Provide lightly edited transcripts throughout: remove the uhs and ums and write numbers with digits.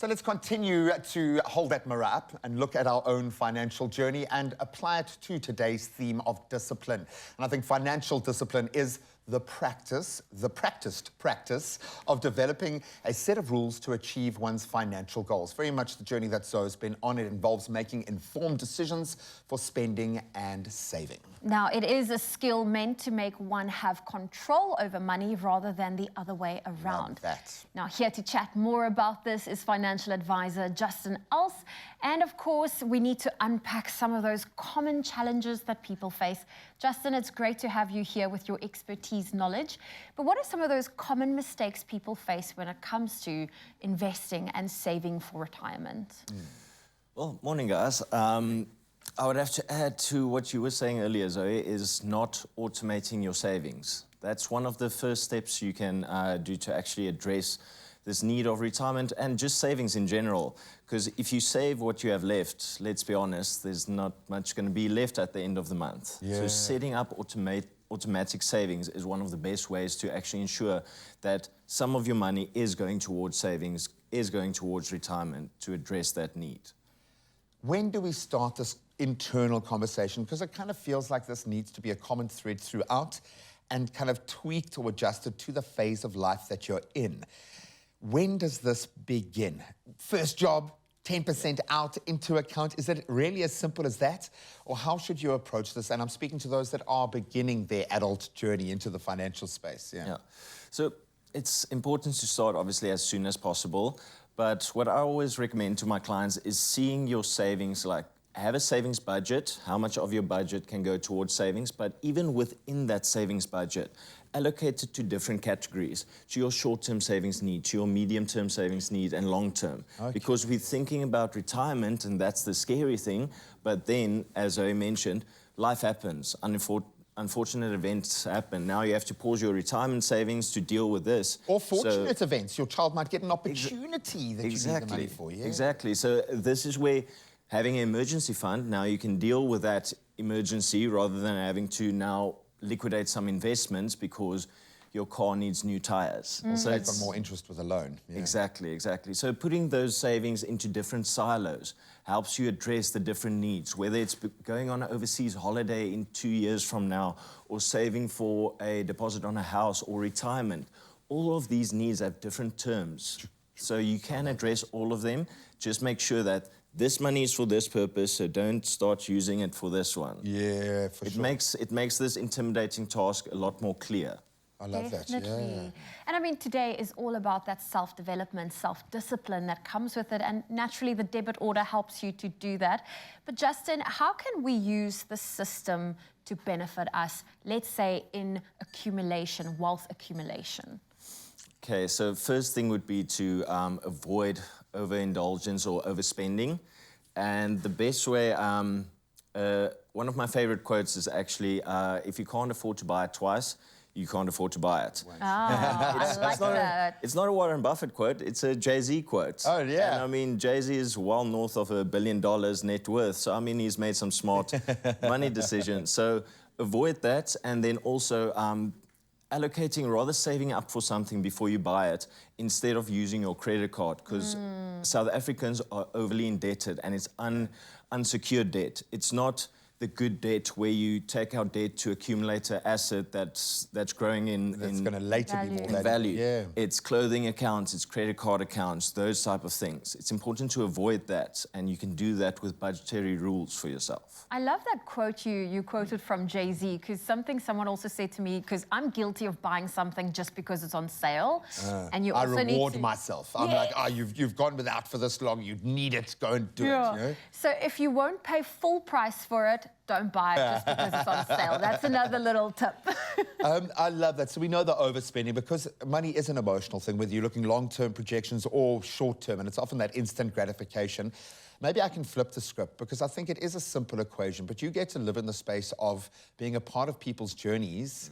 So let's continue to hold that mirror up and look at our own financial journey and apply it to today's theme of discipline. And I think financial discipline is the practiced practice of developing a set of rules to achieve one's financial goals. Very much the journey that Zoe's been on. It involves making informed decisions for spending and saving. Now, it is a skill meant to make one have control over money rather than the other way around. Love that. Now, here to chat more about this is financial advisor Justin Els. And of course, we need to unpack some of those common challenges that people face. Justin, it's great to have you here with your expertise knowledge. But what are some of those common mistakes people face when it comes to investing and saving for retirement? Well, morning, guys. I would have to add to what you were saying earlier, Zoe, is not automating your savings. That's one of the first steps you can do to actually address this need of retirement and just savings in general. Because if you save what you have left, let's be honest, there's not much going to be left at the end of the month. Yeah. So setting up automatic savings is one of the best ways to actually ensure that some of your money is going towards savings, is going towards retirement to address that need. When do we start this internal conversation? Because it kind of feels like this needs to be a common thread throughout and kind of tweaked or adjusted to the phase of life that you're in. When does this begin? First job, 10% out into account. Is it really as simple as that? Or how should you approach this? And I'm speaking to those that are beginning their adult journey into the financial space. Yeah. So it's important to start, obviously, as soon as possible. But what I always recommend to my clients is seeing your savings, like have a savings budget, how much of your budget can go towards savings, but even within that savings budget, allocate it to different categories, to your short-term savings need, to your medium-term savings need, and long-term. Okay. Because we're thinking about retirement, and that's the scary thing, but then, as I mentioned, life happens. Unfortunate events happen. Now you have to pause your retirement savings to deal with this. Or fortunate events. Your child might get an opportunity that you need the money for. Yeah. Exactly. So this is where having an emergency fund, now you can deal with that emergency rather than having to now liquidate some investments because your car needs new tires. Also, they've got more interest with a loan. Yeah. Exactly. So putting those savings into different silos helps you address the different needs, whether it's going on an overseas holiday in 2 years from now or saving for a deposit on a house or retirement. All of these needs have different terms. So you can address all of them. Just make sure that this money is for this purpose, so don't start using it for this one. Yeah, for sure. It makes this intimidating task a lot more clear. I love that, yeah. And I mean, today is all about that self-development, self-discipline that comes with it, and naturally the debit order helps you to do that. But Justin, how can we use the system to benefit us, let's say in accumulation, wealth accumulation? Okay, so first thing would be to avoid overindulgence or overspending. And the best way, one of my favorite quotes is actually, if you can't afford to buy it twice, you can't afford to buy it. I like that. It's not a Warren Buffett quote, it's a Jay-Z quote. Oh, yeah. And I mean, Jay-Z is well north of $1 billion net worth. So, I mean, he's made some smart money decisions. So avoid that, and then also allocating, rather saving up for something before you buy it instead of using your credit card, because South Africans are overly indebted, and it's unsecured debt. It's not the good debt where you take out debt to accumulate an asset that's growing in going to later be more value. Yeah. It's clothing accounts, it's credit card accounts, those type of things. It's important to avoid that, and you can do that with budgetary rules for yourself. I love that quote you quoted from Jay-Z, because someone also said to me, because I'm guilty of buying something just because it's on sale. And you also I reward need to, myself. I'm like, you've gone without for this long, you need it, go and do it. You know? So if you won't pay full price for it, don't buy it just because it's on sale. That's another little tip. I love that. So we know the overspending, because money is an emotional thing, whether you're looking long-term projections or short-term, and it's often that instant gratification. Maybe I can flip the script, because I think it is a simple equation, but you get to live in the space of being a part of people's journeys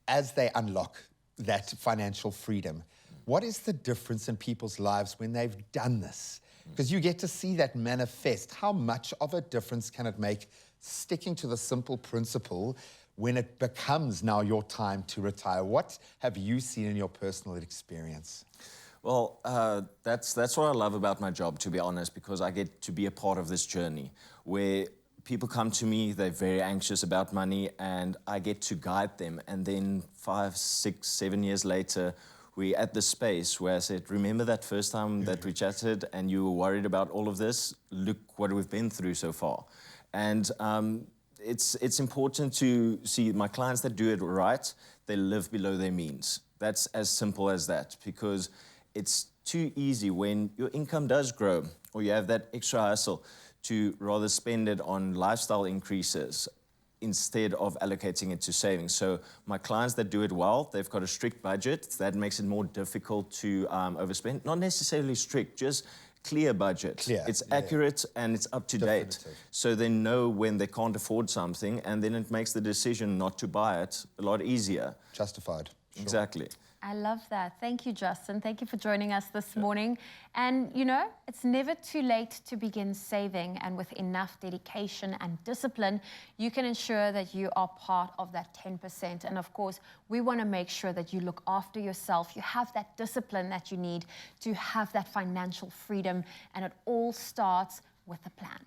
as they unlock that financial freedom. What is the difference in people's lives when they've done this? Because you get to see that manifest. How much of a difference can it make sticking to the simple principle when it becomes now your time to retire? What have you seen in your personal experience? Well, that's what I love about my job, to be honest, because I get to be a part of this journey where people come to me, they're very anxious about money, and I get to guide them. And then 5, 6, 7 years later, we're at the space where I said, remember that first time that we chatted and you were worried about all of this? Look what we've been through so far. And it's important to see my clients that do it right, they live below their means. That's as simple as that, because it's too easy when your income does grow or you have that extra hustle to rather spend it on lifestyle increases instead of allocating it to savings. So my clients that do it well, they've got a strict budget. That makes it more difficult to overspend. Not necessarily strict, just clear budget. Clear, it's yeah. accurate and it's up to date. Definitive. So they know when they can't afford something, and then it makes the decision not to buy it a lot easier. Justified. Sure. Exactly. I love that. Thank you, Justin. Thank you for joining us this morning. And you know, it's never too late to begin saving, and with enough dedication and discipline, you can ensure that you are part of that 10%. And of course, we want to make sure that you look after yourself, you have that discipline that you need to have that financial freedom, and it all starts with a plan.